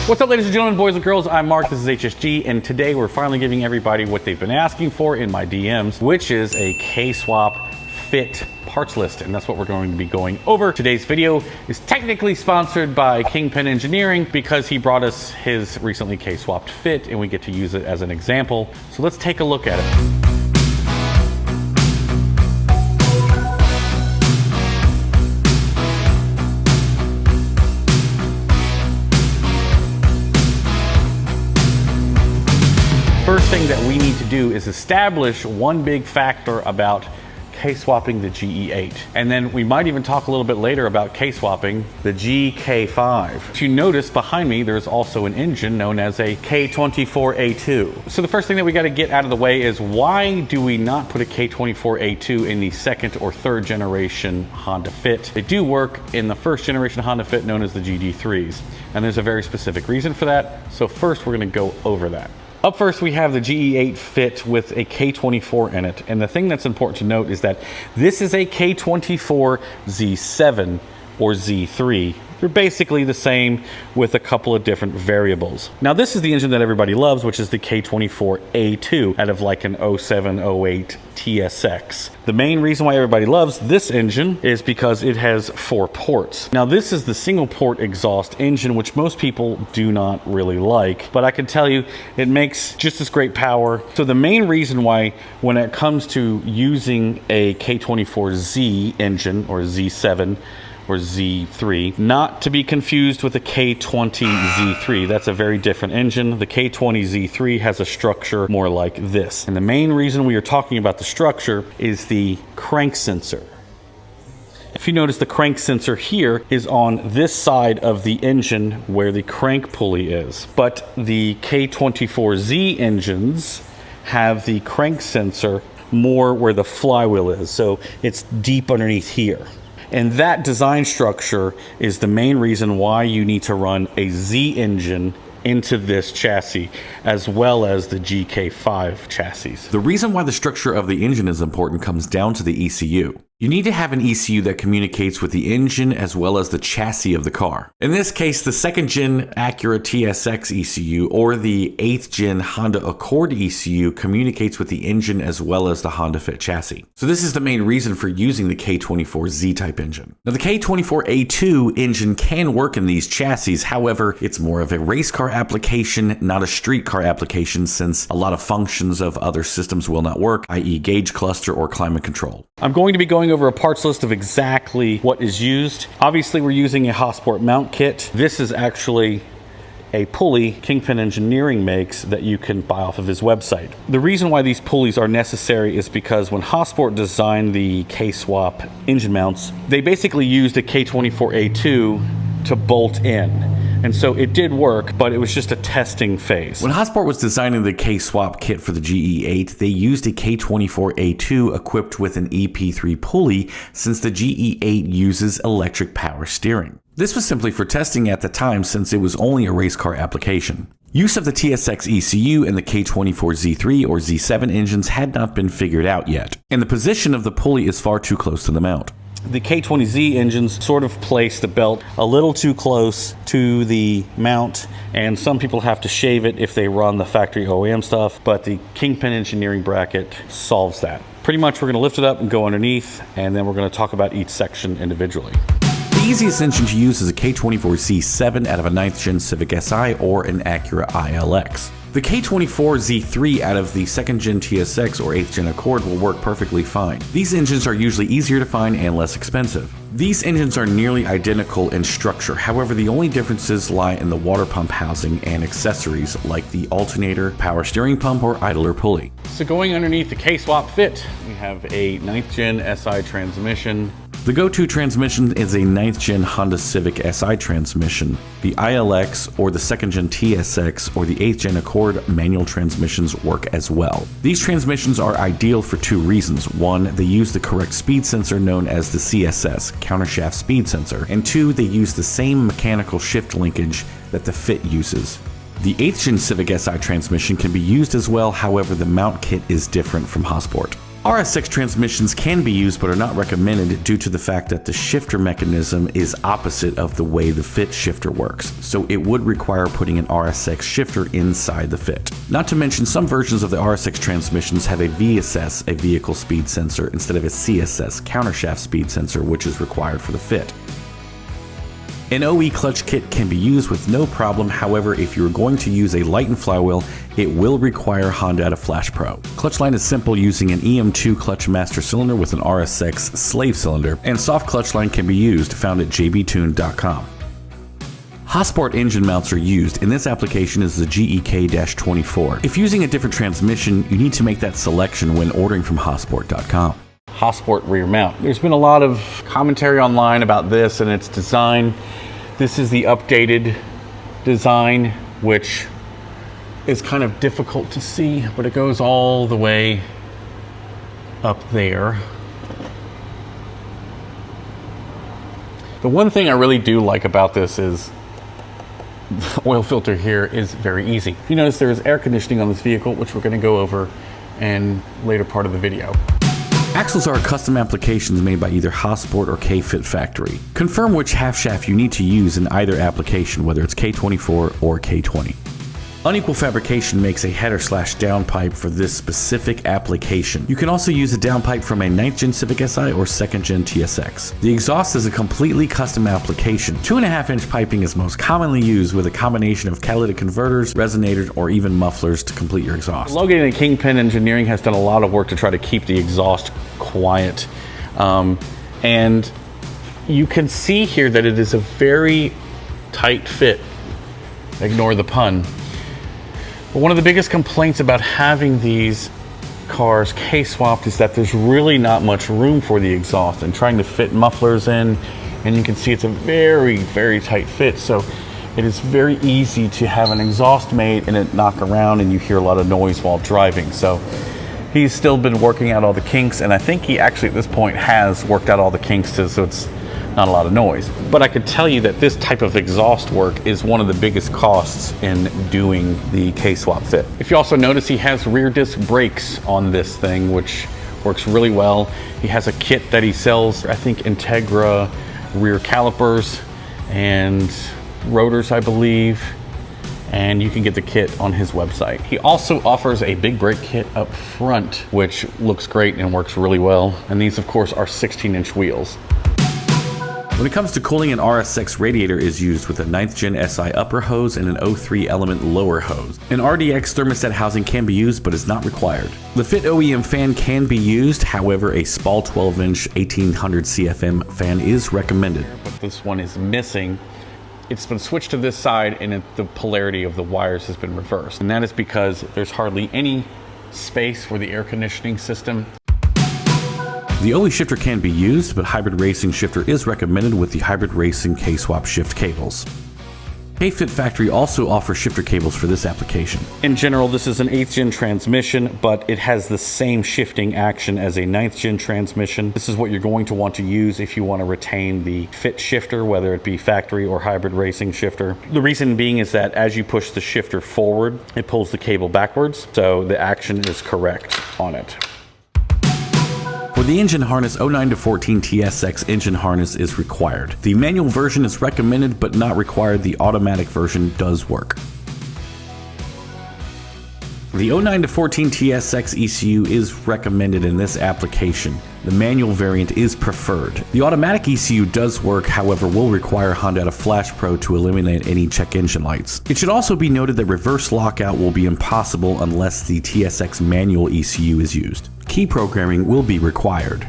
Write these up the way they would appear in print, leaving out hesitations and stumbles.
What's up, ladies and gentlemen, boys and girls? I'm Mark, this is HSG, and today we're finally giving everybody what they've been asking for in my DMs, which is a K-Swap FIT parts list, and that's what we're going to be going over. Today's video is technically sponsored by Kingpin Engineering because he brought us his recently K-Swapped FIT, and we get to use it as an example. So let's take a look at it. First thing that we need to do is establish one big factor about K-swapping the GE8. And then we might even talk a little bit later about K-swapping the GK5. If you notice behind me, there's also an engine known as a K24A2. So the first thing that we got to get out of the way is, why do we not put a K24A2 in the second or third generation Honda FIT? They do work in the first generation Honda FIT known as the GD3s. And there's a very specific reason for that. So first we're going to go over that. Up first, we have the GE8 FIT with a K24 in it. And the thing that's important to note is that this is a K24 Z7 or Z3. They're basically the same with a couple of different variables. Now, this is the engine that everybody loves, which is the K24A2 out of like an 07, 08 TSX. The main reason why everybody loves this engine is because it has 4 ports. Now, this is the single port exhaust engine, which most people do not really like, but I can tell you it makes just as great power. So the main reason why, when it comes to using a K24Z engine or Z7 or Z3, not to be confused with the K20Z3. That's a very different engine. The K20Z3 has a structure more like this. And the main reason we are talking about the structure is the crank sensor. If you notice, the crank sensor here is on this side of the engine where the crank pulley is. But the K24Z engines have the crank sensor more where the flywheel is. So it's deep underneath here. And that design structure is the main reason why you need to run a Z engine into this chassis, as well as the GK5 chassis. The reason why the structure of the engine is important comes down to the ECU. You need to have an ECU that communicates with the engine as well as the chassis of the car. In this case, the 2nd gen Acura TSX ECU or the 8th gen Honda Accord ECU communicates with the engine as well as the Honda FIT chassis. So this is the main reason for using the K24Z type engine. Now, the K24A2 engine can work in these chassis. However, it's more of a race car application, not a street car application, since a lot of functions of other systems will not work, i.e. gauge cluster or climate control. I'm going to be going over a parts list of exactly what is used. Obviously, we're using a Hossport mount kit. This is actually a pulley Kingpin Engineering makes that you can buy off of his website. The reason why these pulleys are necessary is because when Hossport designed the K-Swap engine mounts, they basically used a K24A2 to bolt in. And so it did work, but it was just a testing phase. When Hossport was designing the K-Swap kit for the GE8, they used a K24A2 equipped with an EP3 pulley, since the GE8 uses electric power steering. This was simply for testing at the time, since it was only a race car application. Use of the TSX ECU and the K24Z3 or Z7 engines had not been figured out yet, and the position of the pulley is far too close to the mount. The K20Z engines sort of place the belt a little too close to the mount, and some people have to shave it if they run the factory OEM stuff, but the Kingpin Engineering bracket solves that. Pretty much we're going to lift it up and go underneath, and then we're going to talk about each section individually. The easiest engine to use is a K24Z7 out of a 9th gen Civic Si or an Acura ILX. The K24Z3 out of the 2nd gen TSX or 8th gen Accord will work perfectly fine. These engines are usually easier to find and less expensive. These engines are nearly identical in structure, however the only differences lie in the water pump housing and accessories like the alternator, power steering pump, or idler pulley. So going underneath the K-Swap FIT, we have a 9th gen SI transmission. The go-to transmission is a 9th gen Honda Civic Si transmission. The ILX or the 2nd gen TSX or the 8th gen Accord manual transmissions work as well. These transmissions are ideal for 2 reasons. 1, they use the correct speed sensor known as the CSS, countershaft speed sensor, and 2, they use the same mechanical shift linkage that the FIT uses. The 8th gen Civic Si transmission can be used as well, however the mount kit is different from Hossport. RS6 transmissions can be used but are not recommended due to the fact that the shifter mechanism is opposite of the way the FIT shifter works, so it would require putting an RS6 shifter inside the FIT. Not to mention, some versions of the RS6 transmissions have a VSS, a vehicle speed sensor, instead of a CSS, countershaft speed sensor, which is required for the FIT. An OE clutch kit can be used with no problem. However, if you're going to use a Lighten flywheel, it will require Honda Flash Pro. Clutch line is simple, using an EM2 clutch master cylinder with an RS6 slave cylinder, and soft clutch line can be used, found at jbtune.com. Hosport engine mounts are used. In this application is the GE8 If using a different transmission, you need to make that selection when ordering from Hosport.com. Hosport rear mount. There's been a lot of commentary online about this and its design. This is the updated design, which is kind of difficult to see, but it goes all the way up there. The one thing I really do like about this is the oil filter here is very easy. If you notice, there is air conditioning on this vehicle, which we're going to go over in later part of the video. Axles are custom applications made by either Hosport or K-Fit factory. Confirm which half shaft you need to use in either application, whether it's K24 or K20. Unequal fabrication makes a header/downpipe for this specific application. You can also use a downpipe from a 9th Gen Civic Si or 2nd Gen TSX. The exhaust is a completely custom application. 2.5-inch piping is most commonly used with a combination of catalytic converters, resonators, or even mufflers to complete your exhaust. Logan and Kingpin Engineering has done a lot of work to try to keep the exhaust quiet. And you can see here that it is a very tight fit. Ignore the pun. But one of the biggest complaints about having these cars K-swapped is that there's really not much room for the exhaust, and trying to fit mufflers in, and you can see it's a very, very tight fit. So it is very easy to have an exhaust made and it knock around and you hear a lot of noise while driving. So he's still been working out all the kinks, and I think he actually at this point has worked out all the kinks so it's not a lot of noise. But I could tell you that this type of exhaust work is one of the biggest costs in doing the K-swap fit. If you also notice, he has rear disc brakes on this thing, which works really well. He has a kit that he sells, I think Integra rear calipers and rotors, I believe, and you can get the kit on his website. He also offers a big brake kit up front, which looks great and works really well. And these, of course, are 16-inch wheels. When it comes to cooling, an RS6 radiator is used with a 9th Gen Si upper hose and an 03 element lower hose. An RDX thermostat housing can be used, but is not required. The FIT OEM fan can be used, however, a small 12-inch 1800 CFM fan is recommended. But this one is missing. It's been switched to this side, and the polarity of the wires has been reversed. And that is because there's hardly any space for the air conditioning system. The OE shifter can be used, but hybrid racing shifter is recommended with the hybrid racing K-swap shift cables. K-Fit factory also offers shifter cables for this application. In general, this is an 8th gen transmission, but it has the same shifting action as a 9th gen transmission. This is what you're going to want to use if you want to retain the FIT shifter, whether it be factory or hybrid racing shifter. The reason being is that as you push the shifter forward, it pulls the cable backwards, so the action is correct on it. For the engine harness, 09 to 14 TSX engine harness is required. The manual version is recommended but not required. The automatic version does work. The 09 to 14 TSX ECU is recommended in this application. The manual variant is preferred. The automatic ECU does work, however will require Honda Flash Pro to eliminate any check engine lights. It should also be noted that reverse lockout will be impossible unless the TSX manual ECU is used. Key programming will be required.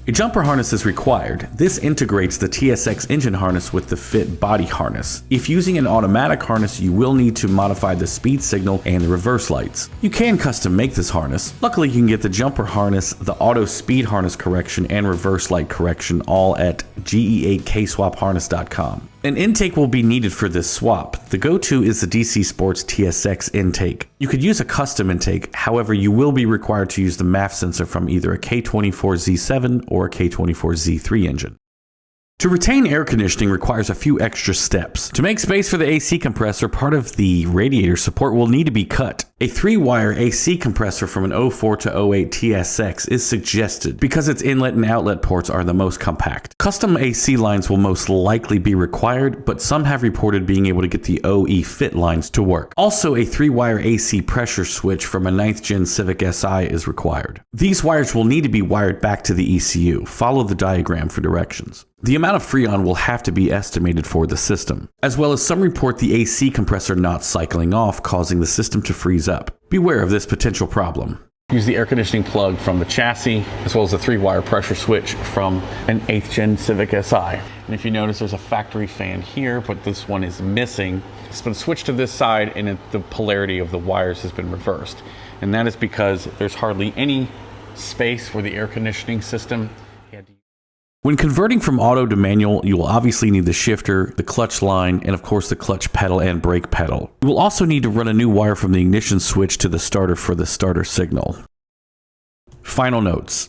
A jumper harness is required. This integrates the TSX engine harness with the FIT body harness. If using an automatic harness, you will need to modify the speed signal and the reverse lights. You can custom make this harness. Luckily, you can get the jumper harness, the auto speed harness correction, and reverse light correction all at GE8KSwapHarness.com. An intake will be needed for this swap. The go-to is the DC Sports TSX intake. You could use a custom intake, however you will be required to use the MAF sensor from either a K24 Z7 or a K24 Z3 engine. To retain air conditioning requires a few extra steps. To make space for the AC compressor, part of the radiator support will need to be cut. A 3-wire AC compressor from an 04 to 08 TSX is suggested because its inlet and outlet ports are the most compact. Custom AC lines will most likely be required, but some have reported being able to get the OE FIT lines to work. Also, a 3-wire AC pressure switch from a 9th Gen Civic Si is required. These wires will need to be wired back to the ECU. Follow the diagram for directions. The amount of Freon will have to be estimated for the system, as well as some report the AC compressor not cycling off, causing the system to freeze up. Beware of this potential problem. Use the air conditioning plug from the chassis, as well as the 3-wire pressure switch from an 8th Gen Civic Si. And if you notice, there's a factory fan here, but this one is missing. It's been switched to this side, and the polarity of the wires has been reversed. And that is because there's hardly any space for the air conditioning system. When converting from auto to manual, you will obviously need the shifter, the clutch line, and of course the clutch pedal and brake pedal. You will also need to run a new wire from the ignition switch to the starter for the starter signal. Final notes.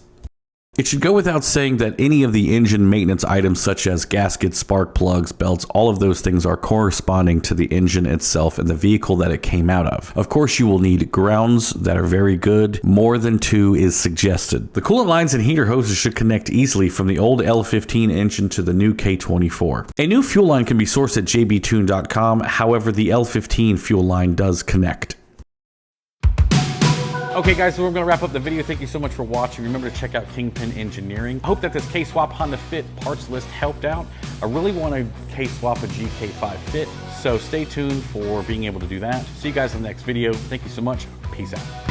It should go without saying that any of the engine maintenance items such as gaskets, spark plugs, belts, all of those things are corresponding to the engine itself and the vehicle that it came out of. Of course, you will need grounds that are very good. More than 2 is suggested. The coolant lines and heater hoses should connect easily from the old L15 engine to the new K24. A new fuel line can be sourced at jbtune.com. However, the L15 fuel line does connect. Okay guys, so we're going to wrap up the video. Thank you so much for watching. Remember to check out Kingpin Engineering. I hope that this K-Swap Honda FIT parts list helped out. I really want to K-Swap a GK5 FIT, so stay tuned for being able to do that. See you guys in the next video. Thank you so much. Peace out.